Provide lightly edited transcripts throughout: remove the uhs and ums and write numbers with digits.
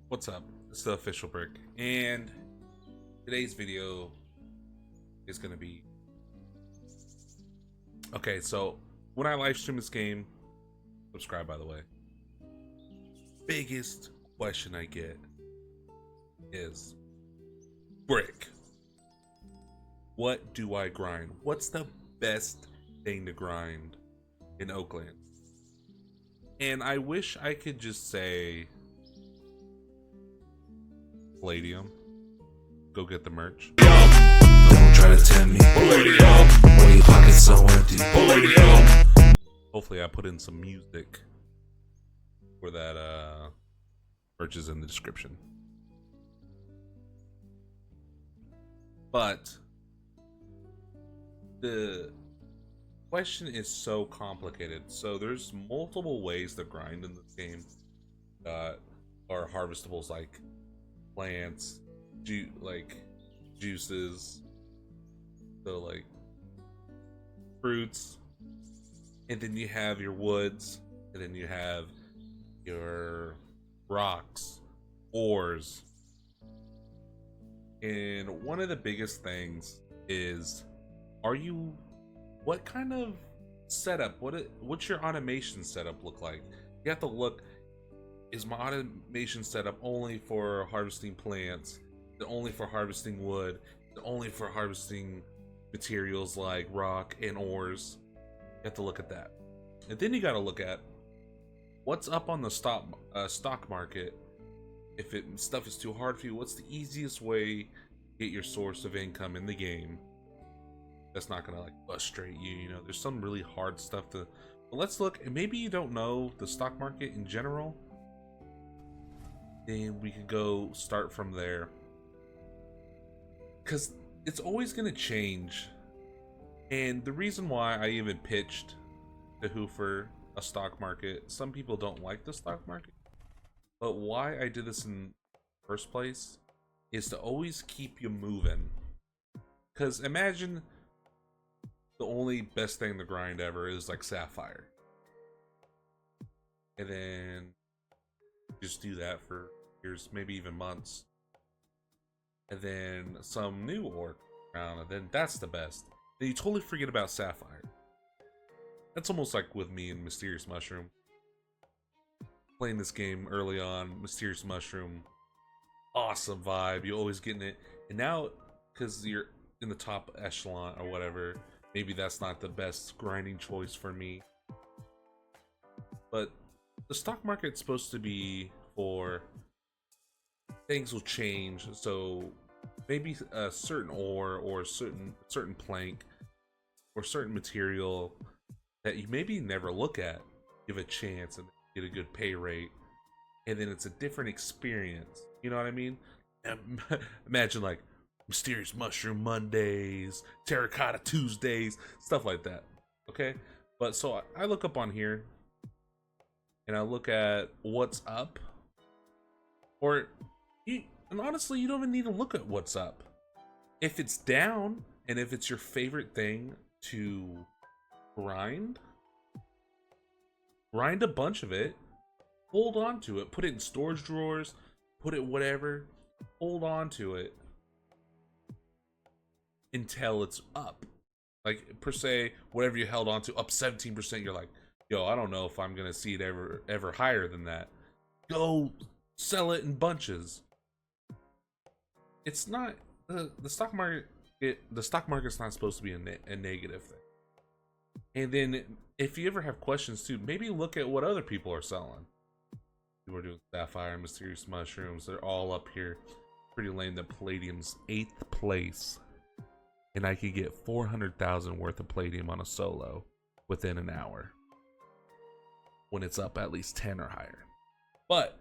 What's up? It's Theofficialbrick, and today's video is gonna be okay. So when I live stream this game, subscribe by the way. Biggest question I get is, Brick, what do I grind? What's the best thing to grind in Oakland? And I wish I could just say Palladium. Go get the merch. Don't try to tempt me. Palladium. When your pocket's so empty. Palladium. Hopefully I put in some music for that merch is in the description. But the question is so complicated. So there's multiple ways to grind in this game that are harvestables, like plants, like juices, so like fruits, and then you have your woods, and then you have your rocks, ore,s and one of the biggest things is, what kind of setup, what's your automation setup look like? You have to look, is my automation setup only for harvesting plants? Is it only for harvesting wood? Is it only for harvesting materials like rock and ores? You have to look at that. And then you got to look at what's up on the stock market. If stuff is too hard for you, what's the easiest way to get your source of income in the game that's not gonna like frustrate you? You know, there's some really hard stuff to, but let's look. And maybe you don't know the stock market in general, then we could go start from there, because it's always going to change. And the reason why I even pitched to Hoofer a stock market, some people don't like the stock market, but why I did this in the first place is to always keep you moving. Because imagine the only best thing to grind ever is like Sapphire, and then just do that for years, maybe even months, and then some new ore around, and then that's the best. Then you totally forget about Sapphire. That's almost like with me and Mysterious Mushroom. Playing this game early on, Mysterious Mushroom, awesome vibe, you always getting it. And now, because you're in the top echelon or whatever, maybe that's not the best grinding choice for me. But the stock market's supposed to be for things will change, so maybe a certain ore or certain plank or certain material that you maybe never look at, give a chance and get a good pay rate, and then it's a different experience. You know what I mean? Imagine like Mysterious Mushroom Mondays, Terracotta Tuesdays, stuff like that. Okay, but so I look up on here and I look at what's up, and honestly, you don't even need to look at what's up. If it's down, and if it's your favorite thing to grind a bunch of it, hold on to it, put it in storage drawers, put it whatever, hold on to it until it's up. Like, per se, whatever you held on to, up 17%, you're like, yo, I don't know if I'm gonna see it ever higher than that. Go sell it in bunches. It's not the stock market. The stock market's not supposed to be a negative thing. And then if you ever have questions too, maybe look at what other people are selling. People are doing Sapphire, Mysterious Mushrooms. They're all up here. Pretty lame that Palladium's 8th place, and I could get 400,000 worth of Palladium on a solo within an hour when it's up at least 10 or higher. But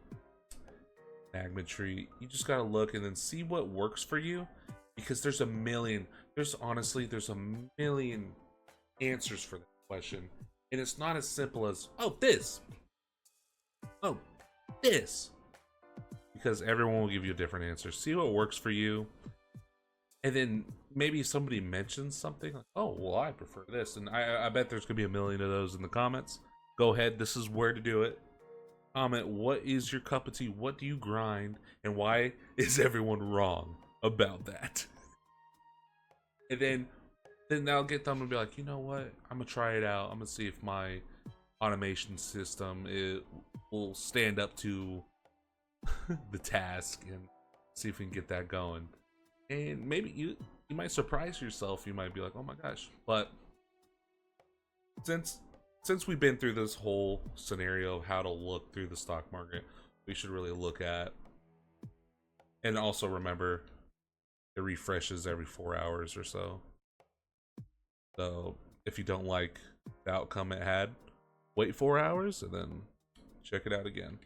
Magma Tree, you just gotta look and then see what works for you, because there's a million answers for that question, and it's not as simple as this, because everyone will give you a different answer. See what works for you, and then maybe somebody mentions something like, oh well, I prefer this, and I bet there's gonna be a million of those in the comments. Go ahead, this is where to do it. comment, what is your cup of tea? What do you grind? And why is everyone wrong about that? And then I'll get them and be like, you know what? I'm gonna try it out. I'm gonna see if my automation system will stand up to the task and see if we can get that going. And maybe you might surprise yourself. You might be like, oh my gosh. But since we've been through this whole scenario of how to look through the stock market, we should really look at, and also remember, it refreshes every 4 hours or so. So if you don't like the outcome it had, wait 4 hours and then check it out again.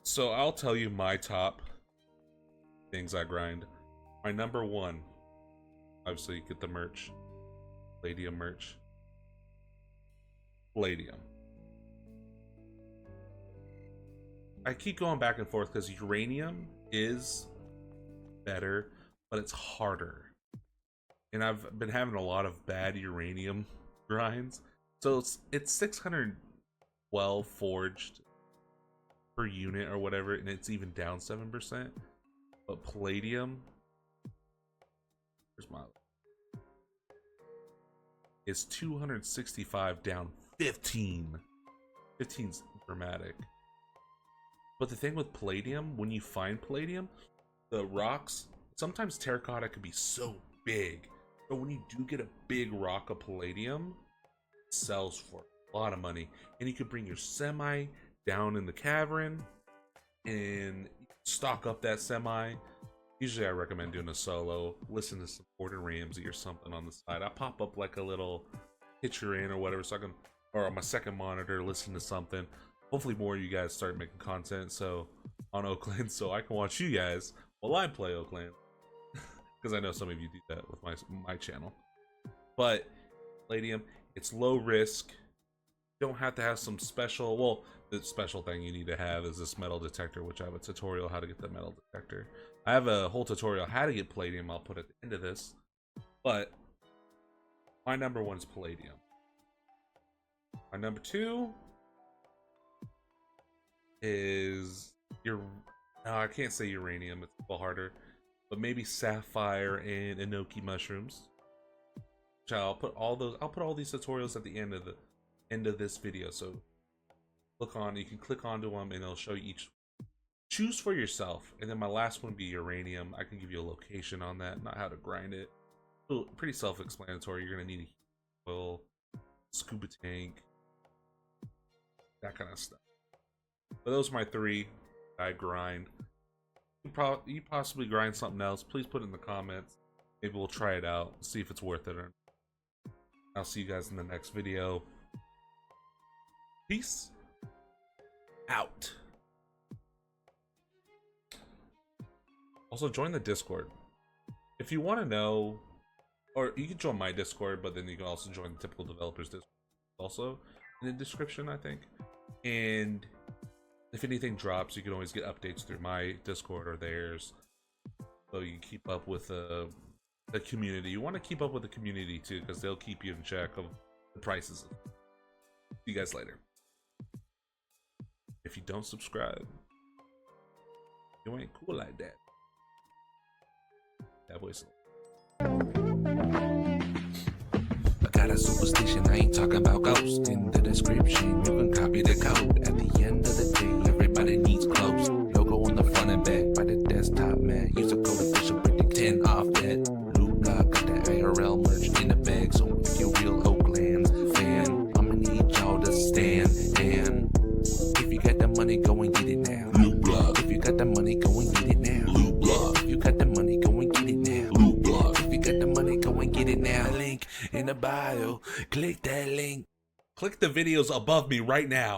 So I'll tell you my top things I grind. My number one, obviously, get the merch, Palladium merch. Palladium. I keep going back and forth because uranium is better, but it's harder. And I've been having a lot of bad uranium grinds. So it's 612 forged per unit or whatever, and it's even down 7%. But palladium, here's my, is 265 down 15. 15's dramatic. But the thing with palladium, when you find palladium, the rocks, sometimes terracotta can be so big, but when you do get a big rock of palladium, it sells for a lot of money. And you could bring your semi down in the cavern and stock up that semi. Usually I recommend doing a solo, listen to some Gordon Ramsay or something on the side. I pop up like a little picture in or whatever, so I can, or on my second monitor, listen to something. Hopefully more of you guys start making content so on Oakland, so I can watch you guys while I play Oakland. Because I know some of you do that with my channel. But palladium, it's low risk. You don't have to have some special, well, the special thing you need to have is this metal detector, which I have a tutorial how to get the metal detector. I have a whole tutorial how to get palladium I'll put at the end of this. But my number one is palladium. My number two is no, I can't say uranium, it's a little harder, but maybe sapphire and enoki mushrooms. Which I'll put all these tutorials at the end of this video, so you can click onto them and it'll show you each. Choose for yourself. And then my last one would be uranium. I can give you a location on that, not how to grind it. So pretty self-explanatory. You're gonna need a oil, scuba tank, that kind of stuff. But those are my three I grind. You possibly grind something else. Please put it in the comments. Maybe we'll try it out, see if it's worth it or not. I'll see you guys in the next video. Peace out. Also, join the Discord. If you want to know, or you can join my Discord, but then you can also join the Typical Developers Discord, also in the description, I think. And if anything drops, you can always get updates through my Discord or theirs, so you can keep up with the community. You want to keep up with the community too, because they'll keep you in check of the prices. See you guys later. If you don't subscribe, you ain't cool like that. That voice. I got a superstition, I ain't talking about ghosts. In the description, you can copy the code. At the end of the day, everybody needs clothes. Logo on the front and back by the desktop man. Use a code Theofficialbrick, 10 off that. Loot block, got that IRL merch in the bag. So if you're real Oaklands fan, I'ma need y'all to stand. And if you got the money, go and get it now. Loot block. If you got the money, go and get it now. Loot block. If you got the money, go and get it now. Loot block. If you got the money, go and get it now. Link in the bio. Click that link. Click the videos above me right now.